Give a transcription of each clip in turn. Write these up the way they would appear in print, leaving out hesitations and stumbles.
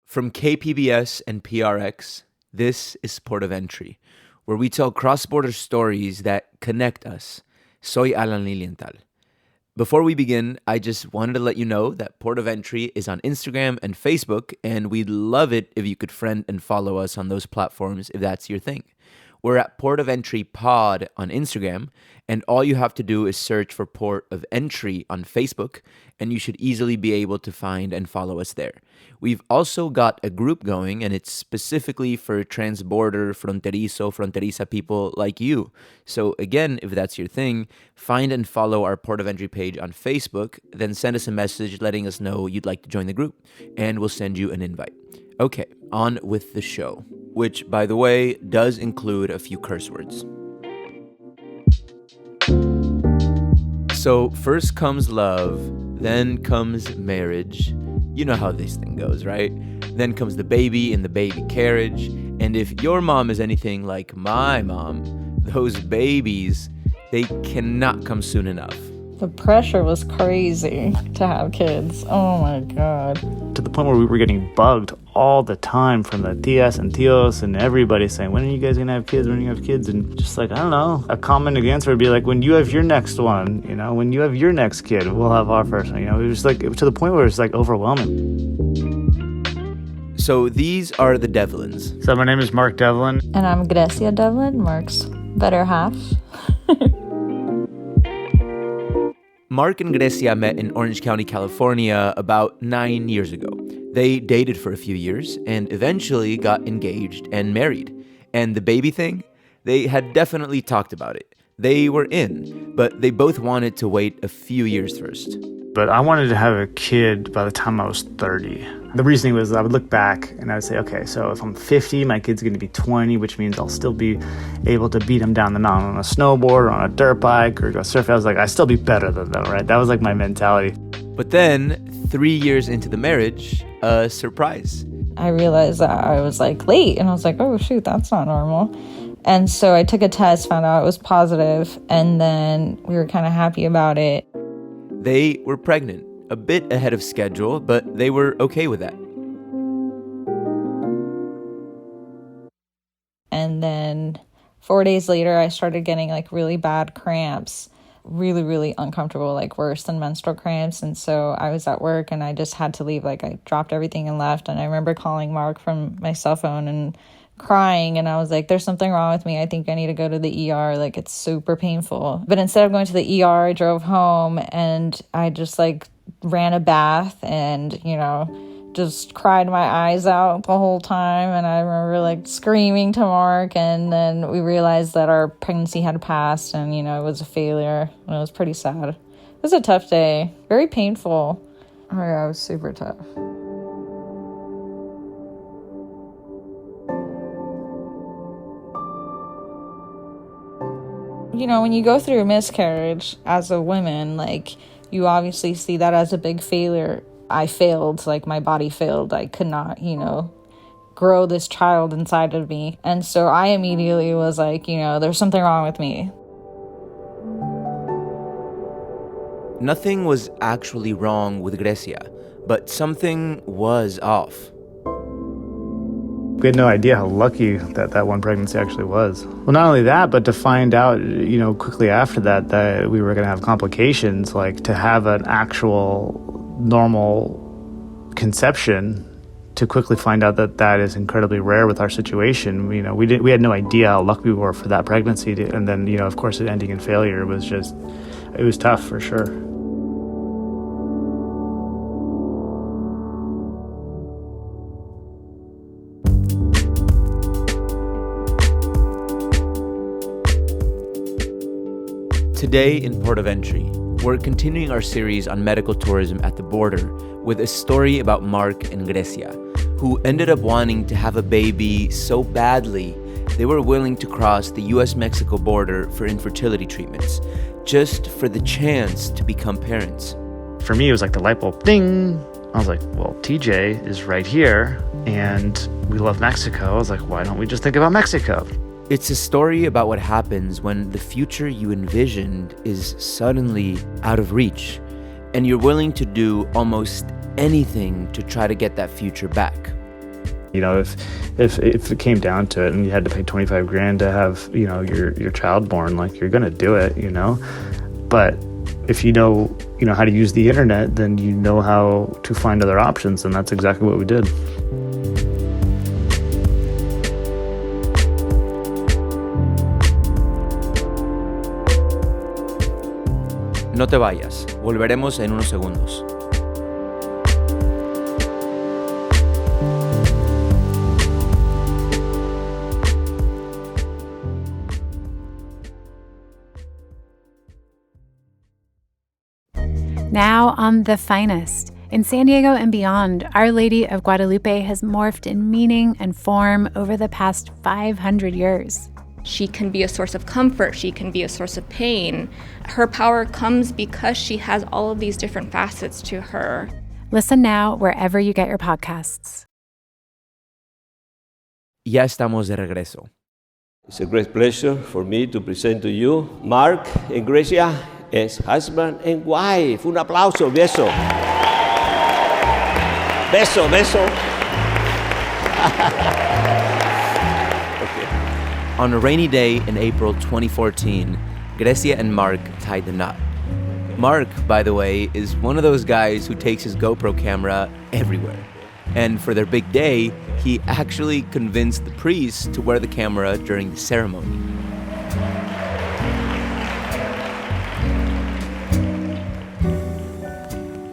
From KPBS and PRX, this is Port of Entry, where we tell cross-border stories that connect us. Soy Alan Lilienthal. Before we begin, I just wanted to let you know that Port of Entry is on Instagram and Facebook, and we'd love it if you could friend and follow us on those platforms if that's your thing. We're at Port of Entry Pod on Instagram, and all you have to do is search for Port of Entry on Facebook, and you should easily be able to find and follow us there. We've also got a group going, and it's specifically for transborder, fronteriza people like you. So again, if that's your thing, find and follow our Port of Entry page on Facebook, then send us a message letting us know you'd like to join the group, and we'll send you an invite. Okay, on with the show, which, by the way, does include a few curse words. So first comes love, then comes marriage. You know how this thing goes, right? Then comes the baby in the baby carriage. And if your mom is anything like my mom, those babies, they cannot come soon enough. The pressure was crazy to have kids. Oh my God. To the point where we were getting bugged all the time from the tias and tios and everybody saying, when are you guys going to have kids? When are you going to have kids? And just like, I don't know, a common answer would be like, when you have your next one, when you have your next kid, we'll have our first one. It was like to the point where it's like overwhelming. So these are the Devlins. So my name is Mark Devlin. And I'm Grecia Devlin, Mark's better half. Mark and Grecia met in Orange County, California about 9 years ago. They dated for a few years and eventually got engaged and married. And the baby thing, they had definitely talked about it. They were in, but they both wanted to wait a few years first. But I wanted to have a kid by the time I was 30. The reasoning was I would look back and I would say, okay, so if I'm 50, my kid's going to be 20, which means I'll still be able to beat him down the mountain on a snowboard or on a dirt bike or go surfing. I was like, I'd still be better than them, right? That was like my mentality. But then, 3 years into the marriage, a surprise. I realized that I was like late and I was like, oh shoot, that's not normal. And so I took a test, found out it was positive, and then we were kind of happy about it. They were pregnant, a bit ahead of schedule, but they were okay with that. And then 4 days later, I started getting like really bad cramps, really, really uncomfortable, like worse than menstrual cramps. And so I was at work and I just had to leave. Like I dropped everything and left. And I remember calling Mark from my cell phone and crying, and I was like, there's something wrong with me. I think I need to go to the ER. Like, it's super painful. But instead of going to the ER, I drove home and I just like ran a bath and, just cried my eyes out the whole time. And I remember like screaming to Mark, and then we realized that our pregnancy had passed and, it was a failure. And it was pretty sad. It was a tough day, very painful. Oh yeah, it was super tough. When you go through a miscarriage as a woman, like, you obviously see that as a big failure. I failed, like, my body failed. I could not, grow this child inside of me. And so I immediately was like, there's something wrong with me. Nothing was actually wrong with Grecia, but something was off. We had no idea how lucky that one pregnancy actually was. Well, not only that, but to find out, quickly after that we were going to have complications, like to have an actual normal conception, to quickly find out that is incredibly rare with our situation. We had no idea how lucky we were for that pregnancy. And then, of course, it ending in failure it was tough for sure. Today in Port of Entry, we're continuing our series on medical tourism at the border with a story about Mark and Grecia, who ended up wanting to have a baby so badly they were willing to cross the US-Mexico border for infertility treatments, just for the chance to become parents. For me, it was like the light bulb, ding! I was like, well, TJ is right here, and we love Mexico. I was like, why don't we just think about Mexico? It's a story about what happens when the future you envisioned is suddenly out of reach, and you're willing to do almost anything to try to get that future back. If it came down to it and you had to pay 25 grand to have, your child born, like, you're going to do it, But if you know how to use the internet, then you know how to find other options, and that's exactly what we did. No te vayas, volveremos en unos segundos. Now on The Finest. In San Diego and beyond, Our Lady of Guadalupe has morphed in meaning and form over the past 500 years. She can be a source of comfort. She can be a source of pain. Her power comes because she has all of these different facets to her. Listen now wherever you get your podcasts. Ya estamos de regreso. It's a great pleasure for me to present to you Mark and Gracia as husband and wife. Un aplauso, beso. Beso, beso. Okay. On a rainy day in April 2014, Grecia and Mark tied the knot. Mark, by the way, is one of those guys who takes his GoPro camera everywhere. And for their big day, he actually convinced the priest to wear the camera during the ceremony.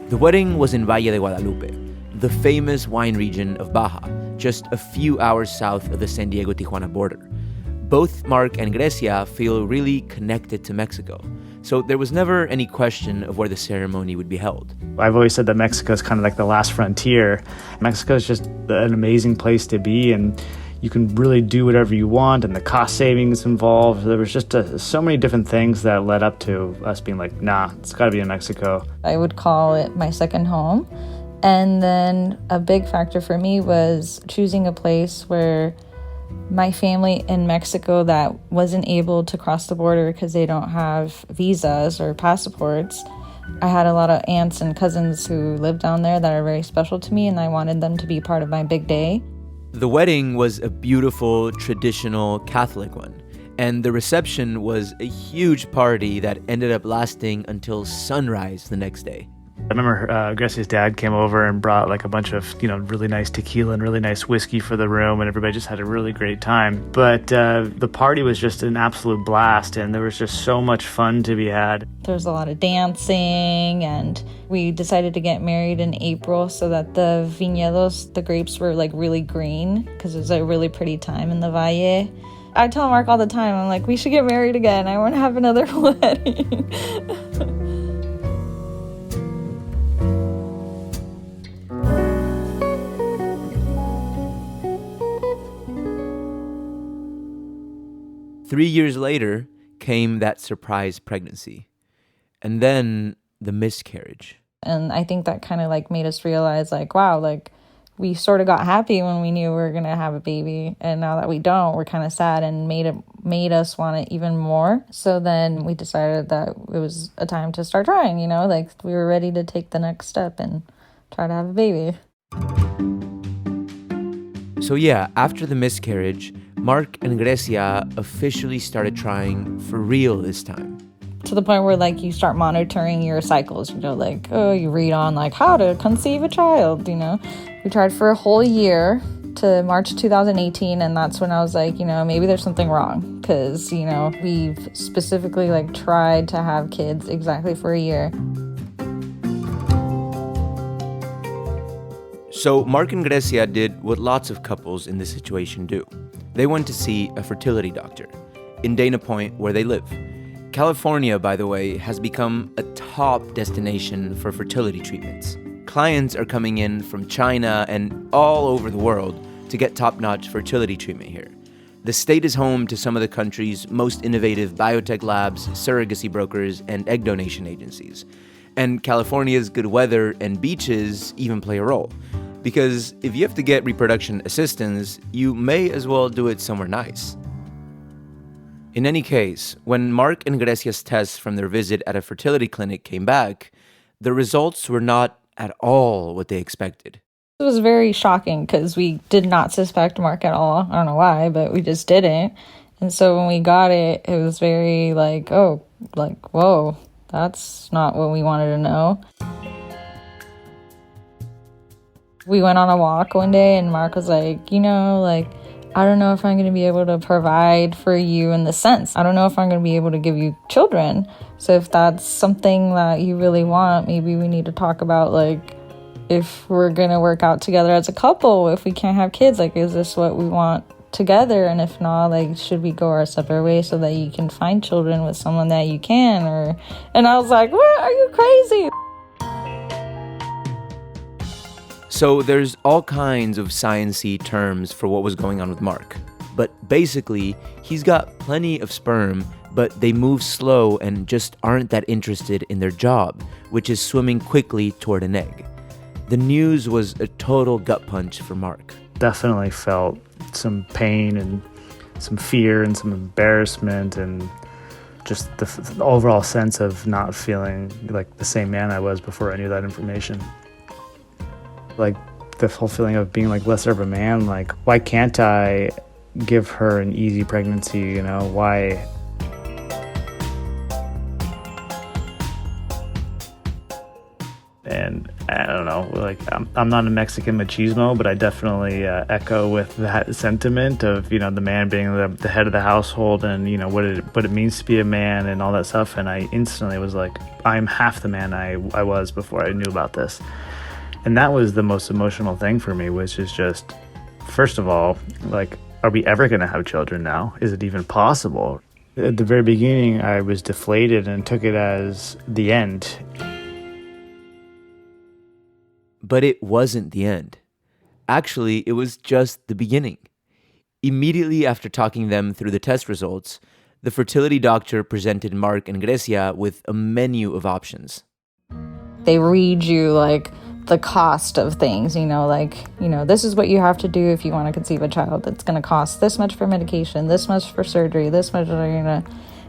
The wedding was in Valle de Guadalupe, the famous wine region of Baja, just a few hours south of the San Diego-Tijuana border. Both Mark and Grecia feel really connected to Mexico, so there was never any question of where the ceremony would be held. I've always said that Mexico is kind of like the last frontier. Mexico is just an amazing place to be, and you can really do whatever you want, and the cost savings involved. There was just so many different things that led up to us being like, nah, it's got to be in Mexico. I would call it my second home. And then a big factor for me was choosing a place where my family in Mexico that wasn't able to cross the border because they don't have visas or passports. I had a lot of aunts and cousins who lived down there that are very special to me, and I wanted them to be part of my big day. The wedding was a beautiful, traditional Catholic one, and the reception was a huge party that ended up lasting until sunrise the next day. I remember Grecia's dad came over and brought like a bunch of, really nice tequila and really nice whiskey for the room, and everybody just had a really great time. But the party was just an absolute blast, and there was just so much fun to be had. There was a lot of dancing, and we decided to get married in April so that the viñedos, the grapes, were like really green because it was a really pretty time in the Valle. I tell Mark all the time, I'm like, we should get married again. I want to have another wedding. 3 years later came that surprise pregnancy, and then the miscarriage. And I think that kind of like made us realize like, wow, like we sort of got happy when we knew we were going to have a baby. And now that we don't, we're kind of sad, and made us want it even more. So then we decided that it was a time to start trying, like we were ready to take the next step and try to have a baby. So yeah, after the miscarriage, Mark and Grecia officially started trying for real this time. To the point where like you start monitoring your cycles, like, you read on like how to conceive a child, We tried for a whole year to March 2018, and that's when I was like, maybe there's something wrong because, we've specifically like tried to have kids exactly for a year. So Mark and Grecia did what lots of couples in this situation do. They went to see a fertility doctor in Dana Point, where they live. California, by the way, has become a top destination for fertility treatments. Clients are coming in from China and all over the world to get top-notch fertility treatment here. The state is home to some of the country's most innovative biotech labs, surrogacy brokers, and egg donation agencies. And California's good weather and beaches even play a role. Because if you have to get reproduction assistance, you may as well do it somewhere nice. In any case, when Mark and Grecia's tests from their visit at a fertility clinic came back, the results were not at all what they expected. It was very shocking because we did not suspect Mark at all. I don't know why, but we just didn't. And so when we got it, it was very like, oh, like, whoa, that's not what we wanted to know. We went on a walk one day and Mark was like, you know, like, I don't know if I'm going to be able to provide for you in the sense. I don't know if I'm going to be able to give you children. So if that's something that you really want, maybe we need to talk about, like, if we're going to work out together as a couple, if we can't have kids, like, is this what we want together? And if not, like, should we go our separate ways so that you can find children with someone that you can? And I was like, what? Are you crazy? So there's all kinds of science-y terms for what was going on with Mark. But basically, he's got plenty of sperm, but they move slow and just aren't that interested in their job, which is swimming quickly toward an egg. The news was a total gut punch for Mark. Definitely felt some pain and some fear and some embarrassment and just the overall sense of not feeling like the same man I was before I knew that information. Like the whole feeling of being like lesser of a man, like why can't I give her an easy pregnancy, you know, why? And I don't know, like I'm not a Mexican machismo, but I definitely echo with that sentiment of, you know, the man being the head of the household and, you know, what it means to be a man and all that stuff. And I instantly was like, I'm half the man I was before I knew about this. And that was the most emotional thing for me, which is just, first of all, like, are we ever going to have children now? Is it even possible? At the very beginning, I was deflated and took it as the end. But it wasn't the end. Actually, it was just the beginning. Immediately after talking them through the test results, the fertility doctor presented Mark and Grecia with a menu of options. They read you, like, the cost of things, you know, like, you know, this is what you have to do if you want to conceive a child. It's going to cost this much for medication, this much for surgery, this much, you know.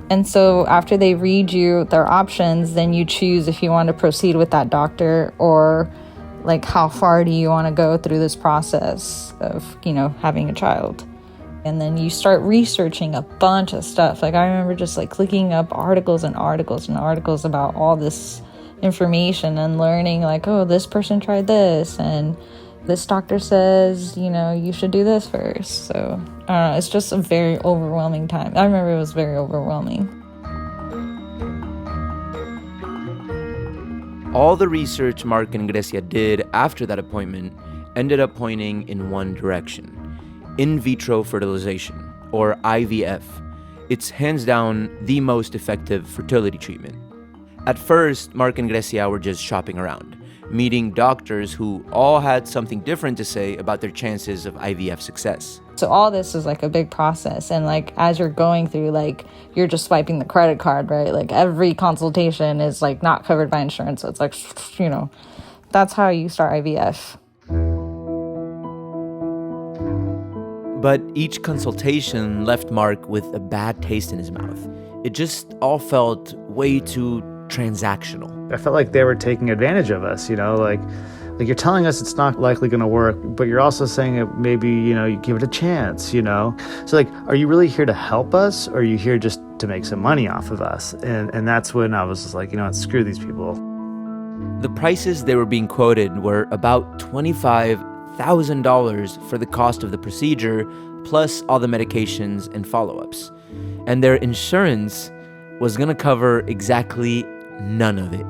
And so after they read you their options, then you choose if you want to proceed with that doctor or, like, how far do you want to go through this process of, you know, having a child. And then you start researching a bunch of stuff. Like, I remember just, like, clicking up articles and articles and articles about all this information and learning, like, oh, this person tried this and this doctor says, you know, you should do this first. So I don't know, it's just a very overwhelming time. I remember it was very overwhelming. All the research Mark and Grecia did after that appointment ended up pointing in one direction: in vitro fertilization, or IVF. It's hands down the most effective fertility treatment. At first, Mark and Grecia were just shopping around, meeting doctors who all had something different to say about their chances of IVF success. So all this is like a big process. And like, as you're going through, like, you're just swiping the credit card, right? Like, every consultation is like not covered by insurance. So it's like, you know, that's how you start IVF. But each consultation left Mark with a bad taste in his mouth. It just all felt way too transactional. I felt like they were taking advantage of us, you know, like you're telling us it's not likely going to work, but you're also saying it maybe, you know, you give it a chance, you know. So like, are you really here to help us, or are you here just to make some money off of us? And that's when I was just like, you know what, screw these people. The prices they were being quoted were about $25,000 for the cost of the procedure, plus all the medications and follow-ups. And their insurance was going to cover exactly none of it.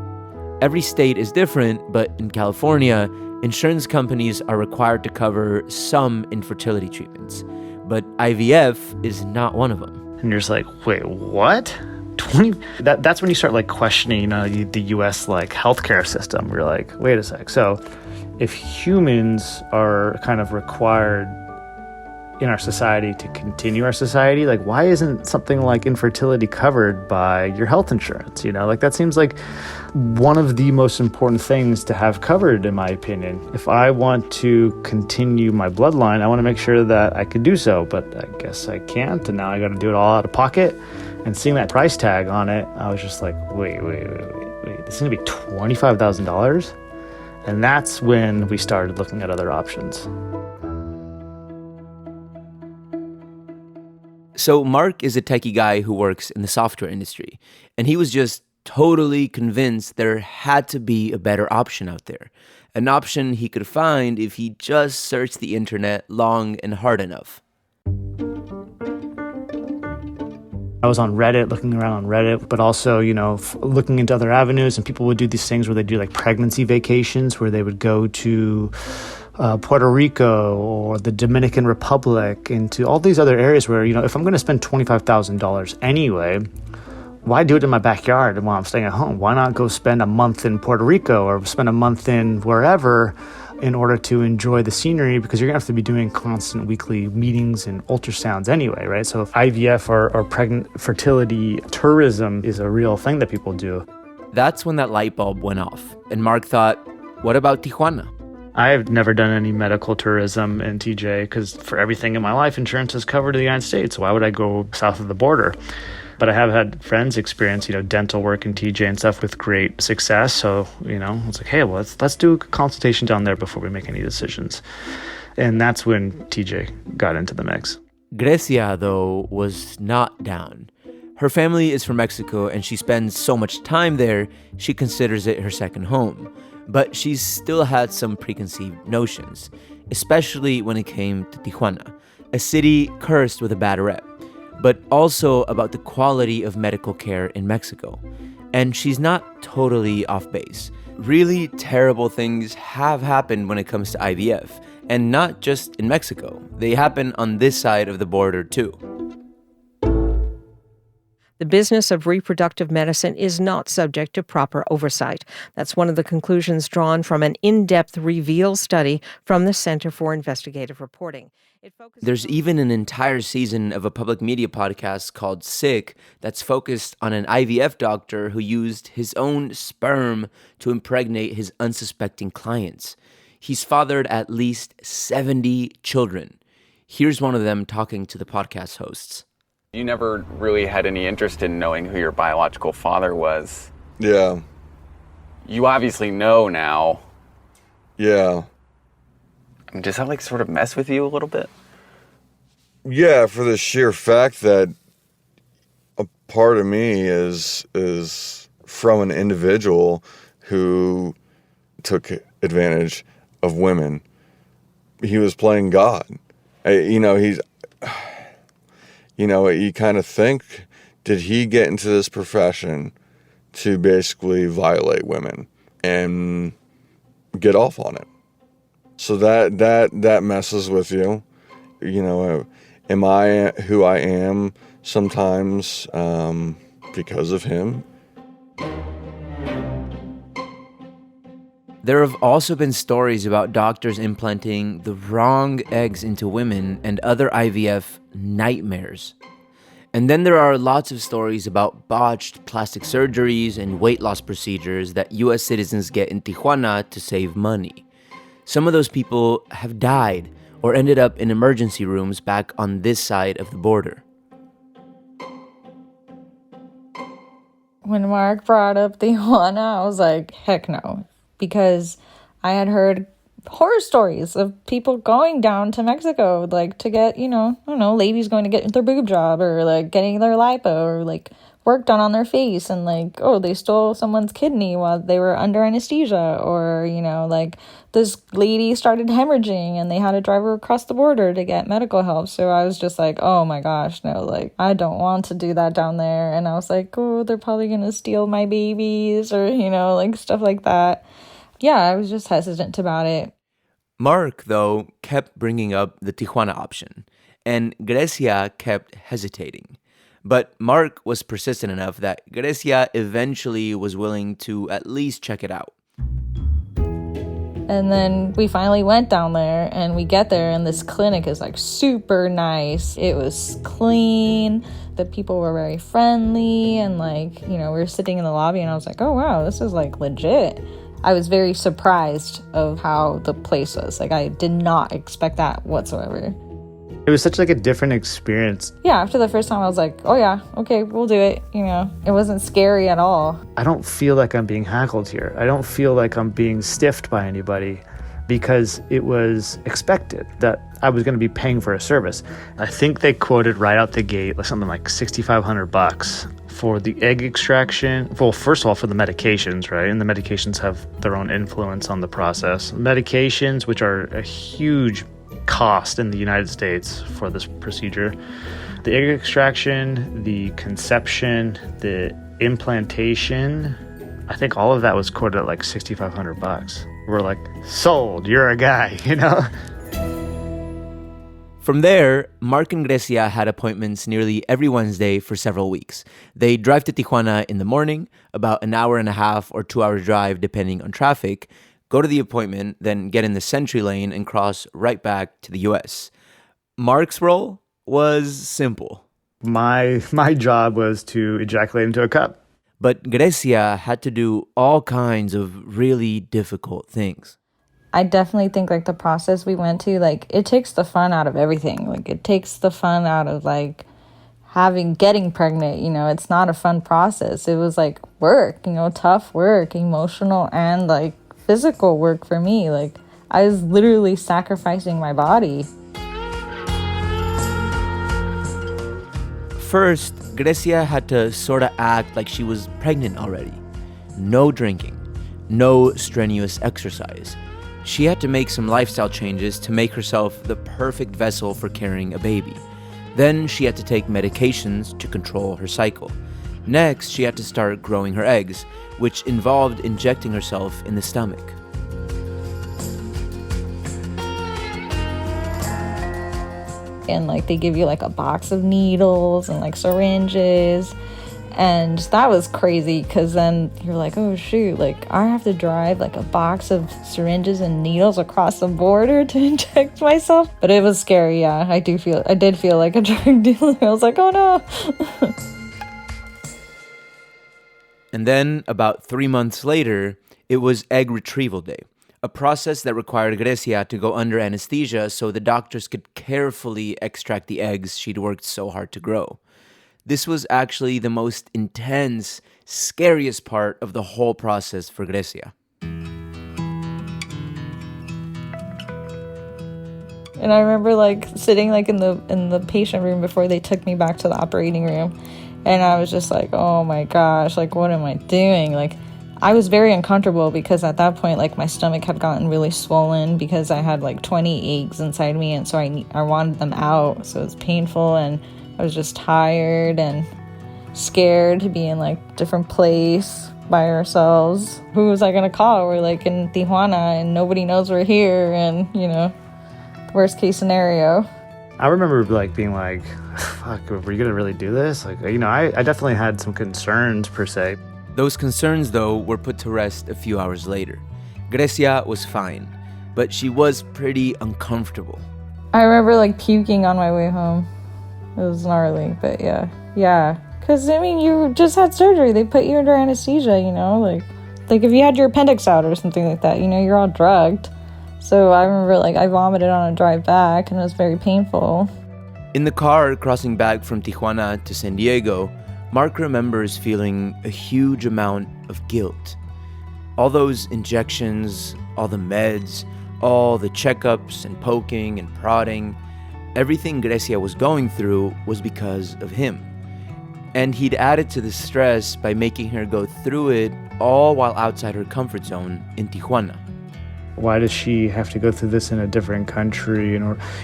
Every state is different, but in California, insurance companies are required to cover some infertility treatments. But IVF is not one of them. And you're just like, wait, what? 20? That's when you start like questioning, you know, the U.S. like healthcare system. We're like, wait a sec. So if humans are kind of required in our society to continue our society, like, why isn't something like infertility covered by your health insurance? You know, like, that seems like one of the most important things to have covered, in my opinion. If I want to continue my bloodline, I want to make sure that I can do so, but I guess I can't, and now I got to do it all out of pocket. And seeing that price tag on it, I was just like, wait, this is gonna be $25,000? And that's when we started looking at other options. So Mark is a techie guy who works in the software industry, and he was just totally convinced there had to be a better option out there, an option he could find if he just searched the internet long and hard enough. I was on Reddit, looking around on Reddit, but also, looking into other avenues, and people would do these things where they do like pregnancy vacations, where they would go to Puerto Rico or the Dominican Republic, into all these other areas where, if I'm going to spend $25,000 anyway, why do it in my backyard while I'm staying at home? Why not go spend a month in Puerto Rico or spend a month in wherever in order to enjoy the scenery, because you're going to have to be doing constant weekly meetings and ultrasounds anyway, right? So IVF or pregnant fertility tourism is a real thing that people do. That's when that light bulb went off, and Mark thought, what about Tijuana? I've never done any medical tourism in TJ because for everything in my life, insurance is covered in the United States. Why would I go south of the border? But I have had friends experience, dental work in TJ and stuff with great success. So, it's like, hey, well, let's do a consultation down there before we make any decisions. And that's when TJ got into the mix. Grecia, though, was not down. Her family is from Mexico, and she spends so much time there, she considers it her second home. But she's still had some preconceived notions, especially when it came to Tijuana, a city cursed with a bad rep, but also about the quality of medical care in Mexico. And she's not totally off base. Really terrible things have happened when it comes to IVF, and not just in Mexico. They happen on this side of the border too. The business of reproductive medicine is not subject to proper oversight. That's one of the conclusions drawn from an in-depth Reveal study from the Center for Investigative Reporting. There's even an entire season of a public media podcast called Sick that's focused on an IVF doctor who used his own sperm to impregnate his unsuspecting clients. He's fathered at least 70 children. Here's one of them talking to the podcast hosts. You never really had any interest in knowing who your biological father was. Yeah. You obviously know now. Yeah. Does that sort of mess with you a little bit? Yeah, for the sheer fact that a part of me is from an individual who took advantage of women. He was playing God. You kind of think, did he get into this profession to basically violate women and get off on it? So that messes with you. Am I who I am sometimes because of him? There have also been stories about doctors implanting the wrong eggs into women and other IVF nightmares. And then there are lots of stories about botched plastic surgeries and weight loss procedures that U.S. citizens get in Tijuana to save money. Some of those people have died or ended up in emergency rooms back on this side of the border. When Mark brought up Tijuana, I was like, heck no. Because I had heard horror stories of people going down to Mexico, to get, ladies going to get their boob job or getting their lipo or work done on their face and they stole someone's kidney while they were under anesthesia or, this lady started hemorrhaging and they had to drive her across the border to get medical help. So I was just like, oh my gosh, no, I don't want to do that down there. And I was like, oh, they're probably going to steal my babies or, stuff like that. Yeah, I was just hesitant about it. Mark, though, kept bringing up the Tijuana option, and Grecia kept hesitating. But Mark was persistent enough that Grecia eventually was willing to at least check it out. And then we finally went down there, and we get there, and this clinic is super nice. It was clean. The people were very friendly, and we were sitting in the lobby, and I was like, oh wow, this is legit. I was very surprised of how the place was. I did not expect that whatsoever. It was such like a different experience. Yeah, after the first time I was like, oh yeah, okay, we'll do it. It wasn't scary at all. I don't feel like I'm being haggled here. I don't feel like I'm being stiffed by anybody, because it was expected that I was going to be paying for a service. I think they quoted right out the gate like something like $6,500 for the egg extraction. Well, first of all, for the medications, right? And the medications have their own influence on the process. Medications, which are a huge cost in the United States for this procedure. The egg extraction, the conception, the implantation, I think all of that was quoted at like $6,500. We're like, sold, you're a guy, From there, Mark and Grecia had appointments nearly every Wednesday for several weeks. They drive to Tijuana in the morning, about an hour and a half or 2-hour drive depending on traffic, go to the appointment, then get in the Sentry lane and cross right back to the US. Mark's role was simple. My job was to ejaculate into a cup. But Grecia had to do all kinds of really difficult things. I definitely think like the process we went to, like it takes the fun out of everything. Like it takes the fun out of like getting pregnant, it's not a fun process. It was like work, tough work, emotional and like physical work for me. Like I was literally sacrificing my body. First, Grecia had to sort of act like she was pregnant already. No drinking, no strenuous exercise. She had to make some lifestyle changes to make herself the perfect vessel for carrying a baby. Then she had to take medications to control her cycle. Next, she had to start growing her eggs, which involved injecting herself in the stomach. And like they give you like a box of needles and like syringes, and that was crazy because then you're like, oh shoot, like I have to drive like a box of syringes and needles across the border to inject myself. But it was scary. Yeah, I did feel like a drug dealer. I was like, oh no. And then about 3 months later, it was egg retrieval day, a process that required Grecia to go under anesthesia so the doctors could carefully extract the eggs she'd worked so hard to grow. This was actually the most intense, scariest part of the whole process for Grecia. And I remember like sitting like in the patient room before they took me back to the operating room, and I was just like, oh my gosh, like what am I doing? Like I was very uncomfortable because at that point, like my stomach had gotten really swollen because I had like 20 eggs inside me, and so I wanted them out. So it was painful, and I was just tired and scared to be in like different place by ourselves. Who was I gonna call? We're like in Tijuana and nobody knows we're here, and worst case scenario. I remember like being like, fuck, were you gonna really do this? Like, I definitely had some concerns per se. Those concerns, though, were put to rest a few hours later. Grecia was fine, but she was pretty uncomfortable. I remember like puking on my way home. It was gnarly, but yeah. Because, you just had surgery. They put you under anesthesia, like if you had your appendix out or something like that, you're all drugged. So I remember like I vomited on a drive back, and it was very painful. In the car crossing back from Tijuana to San Diego, Mark remembers feeling a huge amount of guilt. All those injections, all the meds, all the checkups and poking and prodding, everything Grecia was going through was because of him. And he'd added to the stress by making her go through it all while outside her comfort zone in Tijuana. Why does she have to go through this in a different country?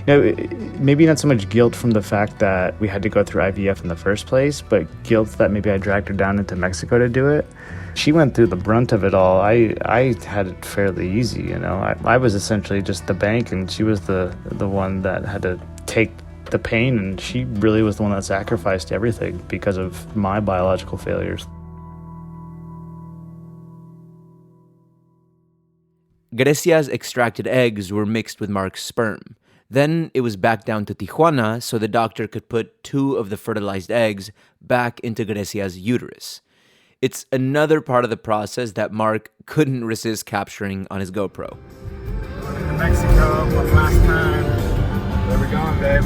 Maybe not so much guilt from the fact that we had to go through IVF in the first place, but guilt that maybe I dragged her down into Mexico to do it. She went through the brunt of it all. I had it fairly easy, I was essentially just the bank, and she was the one that had to take the pain, and she really was the one that sacrificed everything because of my biological failures. Grecia's extracted eggs were mixed with Mark's sperm. Then it was back down to Tijuana so the doctor could put 2 of the fertilized eggs back into Grecia's uterus. It's another part of the process that Mark couldn't resist capturing on his GoPro. Going to Mexico for the last time. Where we going, babe?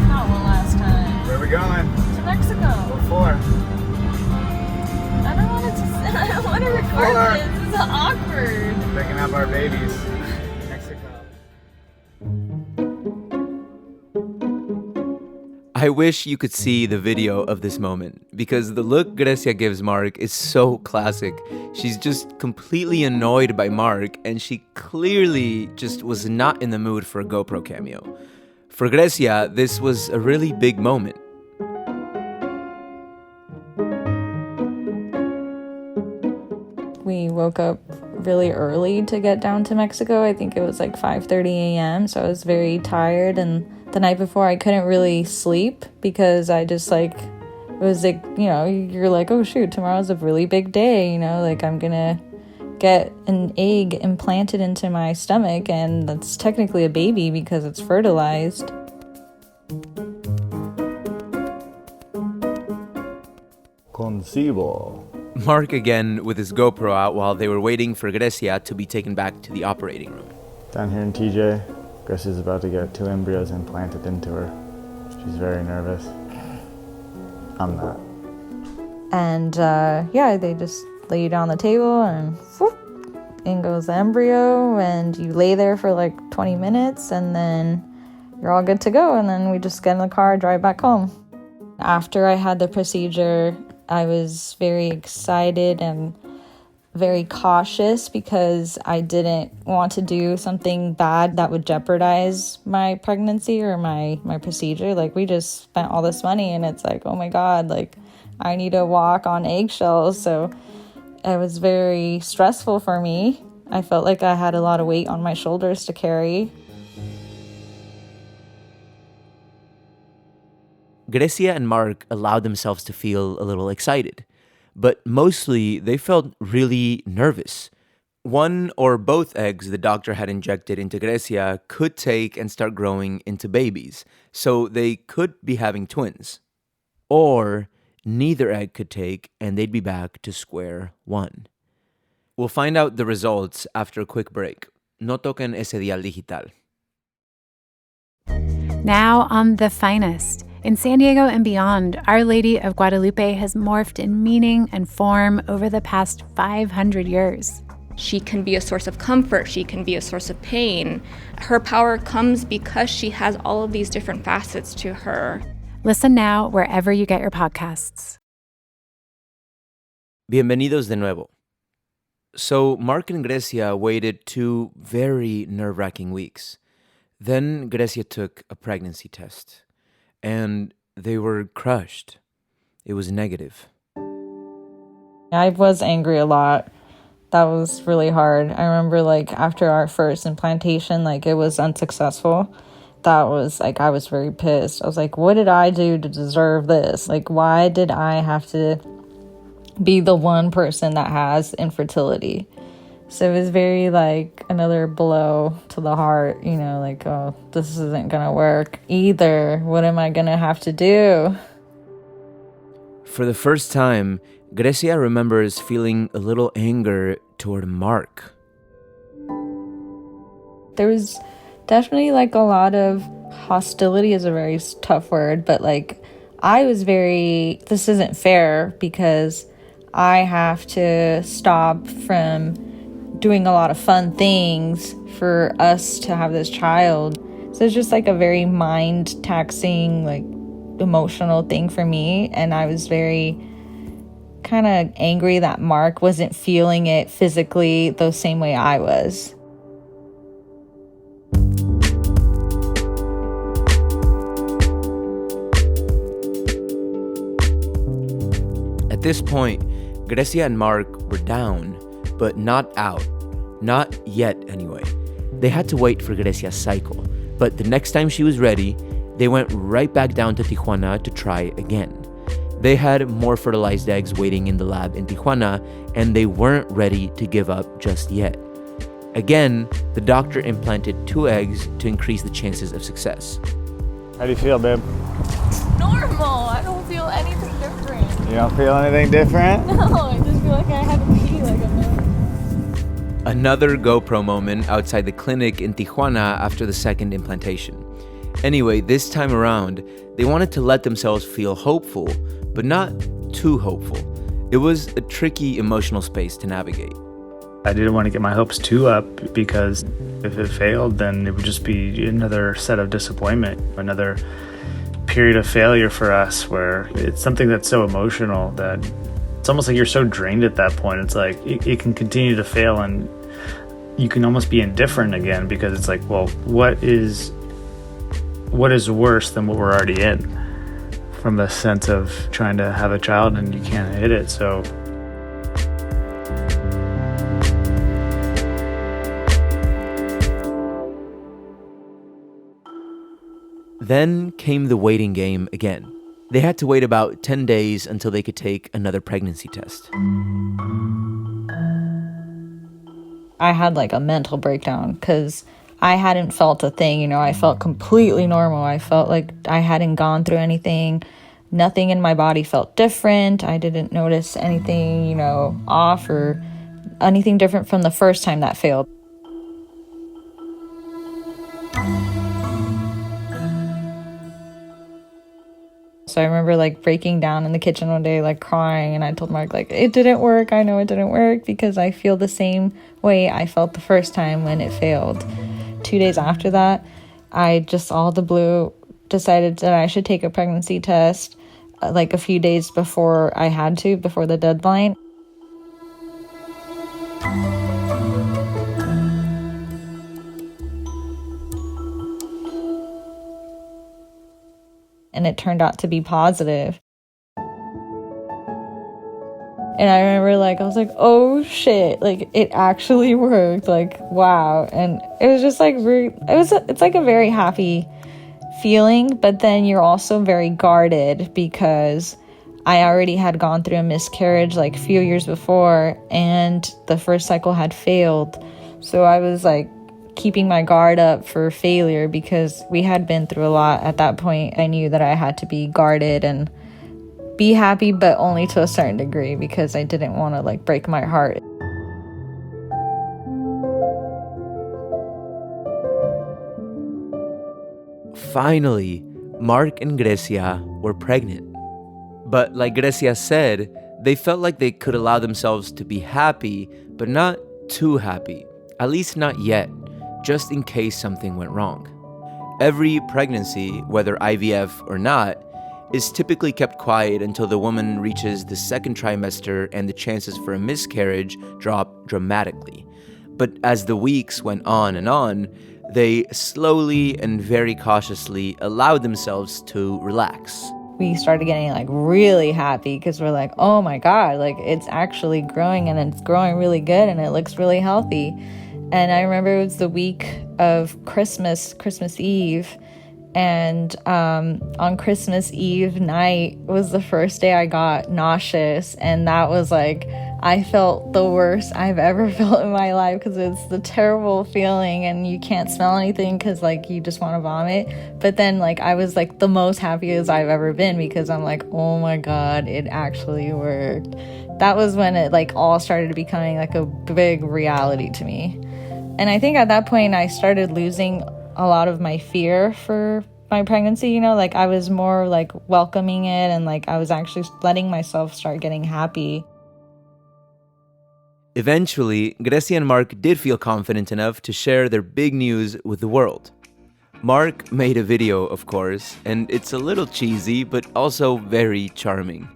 Not one last time. Where we going? To Mexico. What for? I don't want to record this. This is awkward. Picking up our babies. Mexico. I wish you could see the video of this moment, because the look Grecia gives Mark is so classic. She's just completely annoyed by Mark, and she clearly just was not in the mood for a GoPro cameo. For Grecia, this was a really big moment. We woke up really early to get down to Mexico. I think it was like 5:30 a.m. So I was very tired, and the night before I couldn't really sleep because I just like, it was like, you know, you're like, oh shoot, tomorrow's a really big day, you know, like I'm gonna get an egg implanted into my stomach, and that's technically a baby because it's fertilized. Concibo. Mark again with his GoPro out while they were waiting for Grecia to be taken back to the operating room. Down here in TJ, Grecia's about to get 2 embryos implanted into her. She's very nervous. I'm not. And yeah, they just lay you down on the table and whoop, in goes the embryo, and you lay there for like 20 minutes and then you're all good to go. And then we just get in the car, drive back home. After I had the procedure, I was very excited and very cautious because I didn't want to do something bad that would jeopardize my pregnancy or my procedure. Like, we just spent all this money and it's like, oh my God, like I need to walk on eggshells. So it was very stressful for me. I felt like I had a lot of weight on my shoulders to carry. Grecia and Mark allowed themselves to feel a little excited, but mostly they felt really nervous. One or both eggs the doctor had injected into Grecia could take and start growing into babies, so they could be having twins. Or neither egg could take and they'd be back to square one. We'll find out the results after a quick break. No toquen ese dial digital. Now on The Finest. In San Diego and beyond, Our Lady of Guadalupe has morphed in meaning and form over the past 500 years. She can be a source of comfort. She can be a source of pain. Her power comes because she has all of these different facets to her. Listen now wherever you get your podcasts. Bienvenidos de nuevo. So Mark and Grecia waited 2 very nerve-wracking weeks. Then Grecia took a pregnancy test. And they were crushed. It was negative. I was angry a lot. That was really hard. I remember like after our first implantation, like it was unsuccessful. That was like, I was very pissed. I was like, what did I do to deserve this? Like, why did I have to be the one person that has infertility? So it was very like another blow to the heart, you know, like, oh, this isn't going to work either. What am I going to have to do? For the first time, Grecia remembers feeling a little anger toward Mark. There was definitely like a lot of hostility is a very tough word, but like I was very, this isn't fair because I have to stop from doing a lot of fun things for us to have this child. So it's just like a very mind-taxing, like emotional thing for me. And I was very kind of angry that Mark wasn't feeling it physically the same way I was. At this point, Grecia and Mark were down, but not out. Not yet, anyway. They had to wait for Grecia's cycle, but the next time she was ready, they went right back down to Tijuana to try again. They had more fertilized eggs waiting in the lab in Tijuana, and they weren't ready to give up just yet. Again, the doctor implanted 2 eggs to increase the chances of success. How do you feel, babe? Normal. I don't feel anything different. You don't feel anything different? No, I just feel like I have a pee like a minute. Another GoPro moment outside the clinic in Tijuana after the second implantation. Anyway, this time around, they wanted to let themselves feel hopeful, but not too hopeful. It was a tricky emotional space to navigate. I didn't want to get my hopes too up because if it failed, then it would just be another set of disappointment, another period of failure for us where it's something that's so emotional that it's almost like you're so drained at that point. It's like it can continue to fail and you can almost be indifferent again because it's like, well, what is worse than what we're already in from the sense of trying to have a child and you can't hit it. So then came the waiting game again. They had to wait about 10 days until they could take another pregnancy test. I had like a mental breakdown because I hadn't felt a thing, I felt completely normal. I felt like I hadn't gone through anything. Nothing in my body felt different. I didn't notice anything, off or anything different from the first time that failed. So I remember like breaking down in the kitchen one day, like crying, and I told Mark like, it didn't work. I know it didn't work because I feel the same way I felt the first time when it failed. 2 days after that, I just all the blue decided that I should take a pregnancy test like a few days before the deadline. And it turned out to be positive. And I remember I was like, oh shit, it actually worked, wow. And it was just it's like a very happy feeling, but then you're also very guarded because I already had gone through a miscarriage a few years before and the first cycle had failed. So I was keeping my guard up for failure because we had been through a lot at that point. I knew that I had to be guarded and be happy, but only to a certain degree because I didn't want to break my heart. Finally, Mark and Grecia were pregnant. But like Grecia said, they felt like they could allow themselves to be happy, but not too happy, at least not yet, just in case something went wrong. Every pregnancy, whether IVF or not, is typically kept quiet until the woman reaches the second trimester and the chances for a miscarriage drop dramatically. But as the weeks went on and on, they slowly and very cautiously allowed themselves to relax. We started getting really happy because we're like, oh my God, it's actually growing and it's growing really good and it looks really healthy. And I remember it was the week of Christmas Eve. And on Christmas Eve night was the first day I got nauseous. And that was I felt the worst I've ever felt in my life because it's the terrible feeling and you can't smell anything because you just want to vomit. But then I was the most happiest I've ever been because I'm oh my God, it actually worked. That was when it all started becoming a big reality to me. And I think at that point I started losing a lot of my fear for my pregnancy, I was more welcoming it and I was actually letting myself start getting happy. Eventually, Grecia and Mark did feel confident enough to share their big news with the world. Mark made a video, of course, and it's a little cheesy, but also very charming.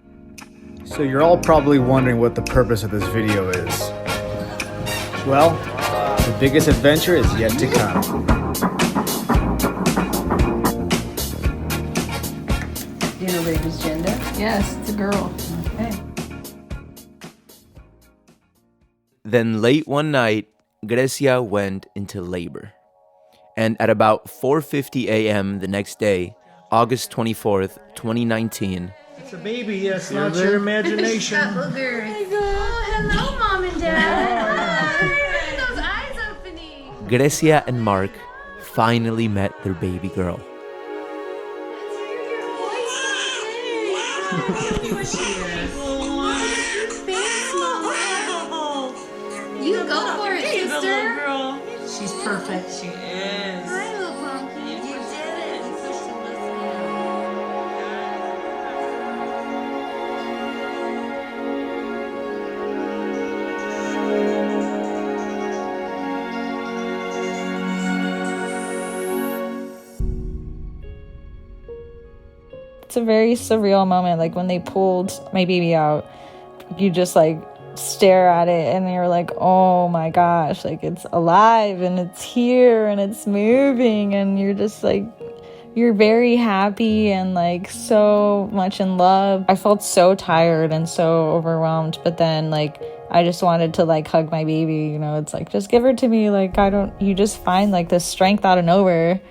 So you're all probably wondering what the purpose of this video is. Well, the biggest adventure is yet to come. Do you know the baby's gender? Yes, it's a girl. Okay. Then late one night, Grecia went into labor. And at about 4:50 a.m. the next day, August 24th, 2019... It's a baby, yes, not your imagination. Oh, hello, Mom and Dad. Look at those eyes opening. Grecia and Mark finally met their baby girl. You go for it, sister. She's perfect. She is. Hi, little pumpkin. You did it. It's a very surreal moment. Like when they pulled my baby out, you just like stare at it and you're like, oh my gosh, like it's alive and it's here and it's moving, and you're just like, you're very happy and like so much in love. I felt so tired and so overwhelmed, but then like I just wanted to like hug my baby, you know. It's like, just give her to me. Like you just find like this strength out of nowhere,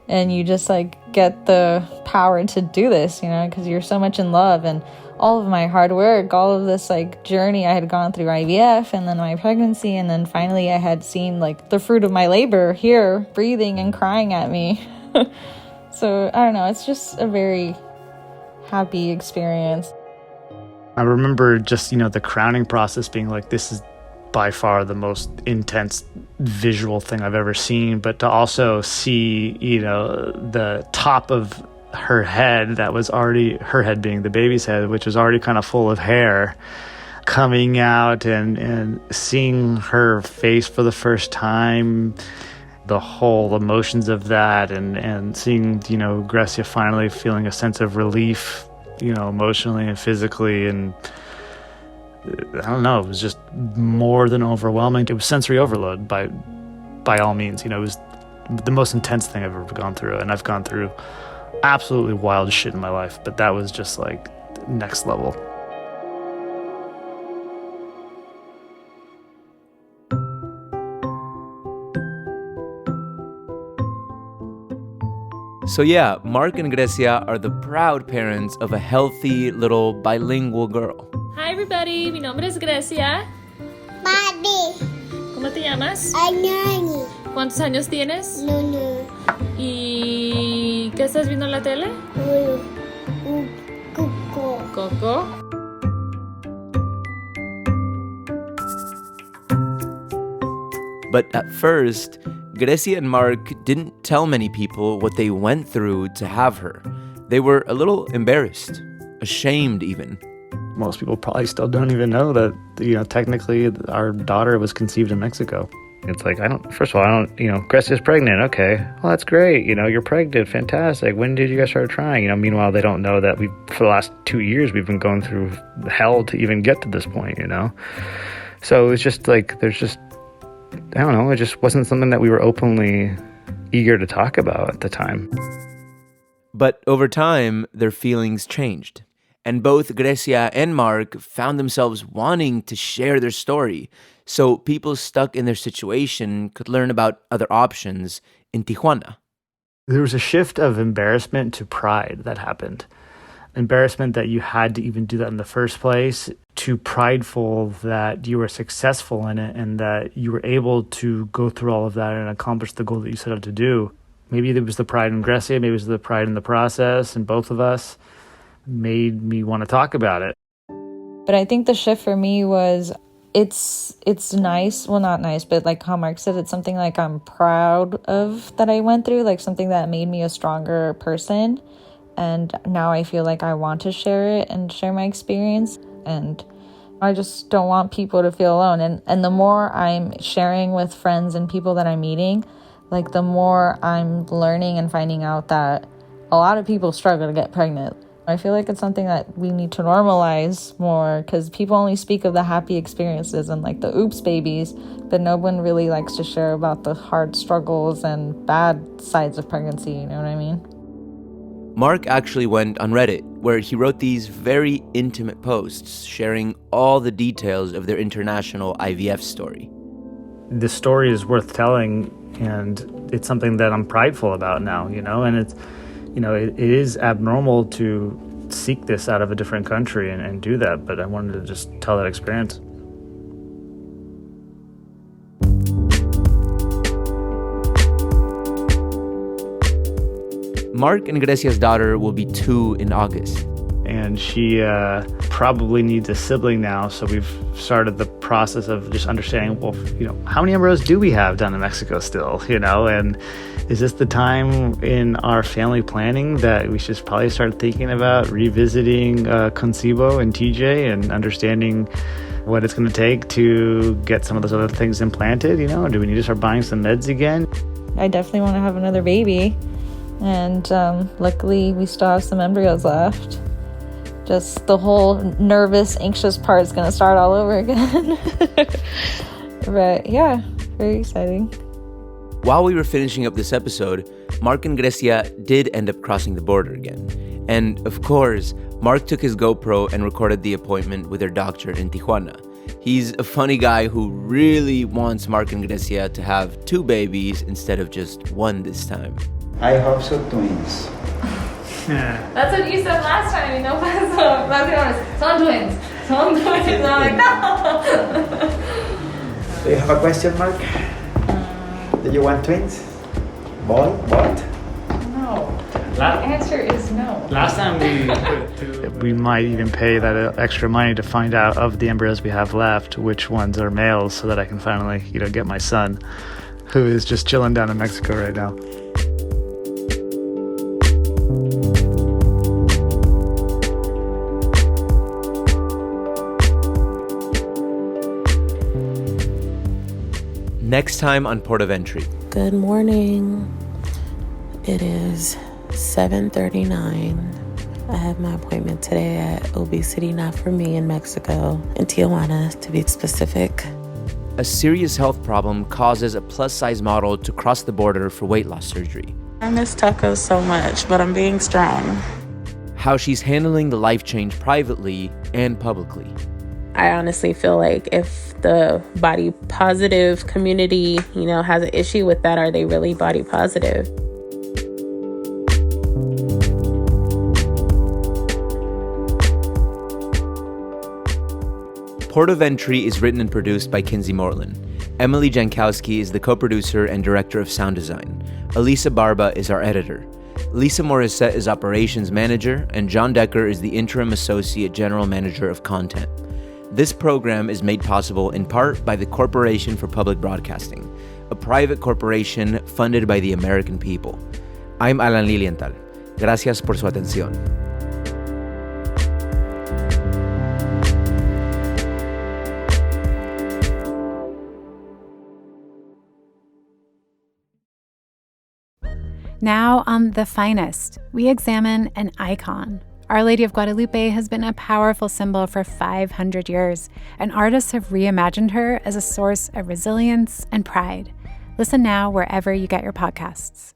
and you just like get the power to do this, you know, because you're so much in love. And all of my hard work, all of this like journey I had gone through IVF and then my pregnancy, and then finally I had seen like the fruit of my labor here, breathing and crying at me. So I don't know, it's just a very happy experience. I remember just, you know, the crowning process being like, this is by far the most intense visual thing I've ever seen. But to also see, you know, the top of her head, that was already, her head being the baby's head, which was already kind of full of hair, coming out, and seeing her face for the first time, the whole emotions of that, and seeing, you know, Grecia finally feeling a sense of relief, you know, emotionally and physically. And I don't know, it was just more than overwhelming. It was sensory overload by all means. You know, it was the most intense thing I've ever gone through, and I've gone through absolutely wild shit in my life, but that was just like next level. So yeah, Mark and Grecia are the proud parents of a healthy little bilingual girl. Hi everybody, mi nombre es Grecia. Papi. ¿Cómo te llamas? Anani. ¿Cuántos años tienes? No. ¿Y qué estás viendo en la tele? Coco. Coco. But at first, Grecia and Mark didn't tell many people what they went through to have her. They were a little embarrassed, ashamed even. Most people probably still don't even know that, you know, technically our daughter was conceived in Mexico. It's like, Grecia's pregnant. Okay, well, that's great. You know, you're pregnant. Fantastic. When did you guys start trying? You know, meanwhile, they don't know that for the last 2 years, we've been going through hell to even get to this point, you know? So it's just like, I don't know, it just wasn't something that we were openly eager to talk about at the time. But over time, their feelings changed. And both Grecia and Mark found themselves wanting to share their story, so people stuck in their situation could learn about other options in Tijuana. There was a shift of embarrassment to pride that happened. Embarrassment that you had to even do that in the first place, to prideful that you were successful in it and that you were able to go through all of that and accomplish the goal that you set out to do. Maybe it was the pride in Grecia, maybe it was the pride in the process, and both of us made me want to talk about it. But I think the shift for me was, it's nice, well, not nice, but like how Mark said, it's something like I'm proud of that I went through, like something that made me a stronger person. And now I feel like I want to share it and share my experience. And I just don't want people to feel alone. And the more I'm sharing with friends and people that I'm meeting, like the more I'm learning and finding out that a lot of people struggle to get pregnant. I feel like it's something that we need to normalize more, because people only speak of the happy experiences and like the oops babies, but no one really likes to share about the hard struggles and bad sides of pregnancy, you know what I mean? Mark actually went on Reddit, where he wrote these very intimate posts sharing all the details of their international IVF story. The story is worth telling, and it's something that I'm prideful about now, you know, and it's, you know, it is abnormal to seek this out of a different country and do that, but I wanted to just tell that experience. Mark and Grecia's daughter will be 2 in August. And she probably needs a sibling now, so we've started the process of just understanding, well, you know, how many embryos do we have down in Mexico still, you know, and is this the time in our family planning that we should probably start thinking about revisiting Concebo and TJ and understanding what it's going to take to get some of those other things implanted, you know? Do we need to start buying some meds again? I definitely want to have another baby. And luckily, we still have some embryos left. Just the whole nervous, anxious part is going to start all over again. But yeah, very exciting. While we were finishing up this episode, Mark and Grecia did end up crossing the border again. And of course, Mark took his GoPro and recorded the appointment with their doctor in Tijuana. He's a funny guy who really wants Mark and Grecia to have 2 babies instead of just 1 this time. I hope so, twins. That's what you said last time, you know. Son twins. Son twins. I'm like, no. Do you have a question, Mark? Do you want twins? Boy? What? No. The answer is no. Last time We might even pay that extra money to find out of the embryos we have left, which ones are males, so that I can finally, get my son, who is just chilling down in Mexico right now. Next time on Port of Entry. Good morning. It is 7:39. I have my appointment today at Obesity Not For Me in Mexico, in Tijuana, to be specific. A serious health problem causes a plus-size model to cross the border for weight loss surgery. I miss tacos so much, but I'm being strong. How she's handling the life change privately and publicly. I honestly feel like if the body positive community, has an issue with that, are they really body positive? Port of Entry is written and produced by Kinsee Morlan. Emily Jankowski is the co-producer and director of sound design. Alisa Barba is our editor. Lisa Morrisette is operations manager, and John Decker is the interim associate general manager of content. This program is made possible in part by the Corporation for Public Broadcasting, a private corporation funded by the American people. I'm Alan Lilienthal. Gracias por su atención. Now on The Finest, we examine an icon. Our Lady of Guadalupe has been a powerful symbol for 500 years, and artists have reimagined her as a source of resilience and pride. Listen now wherever you get your podcasts.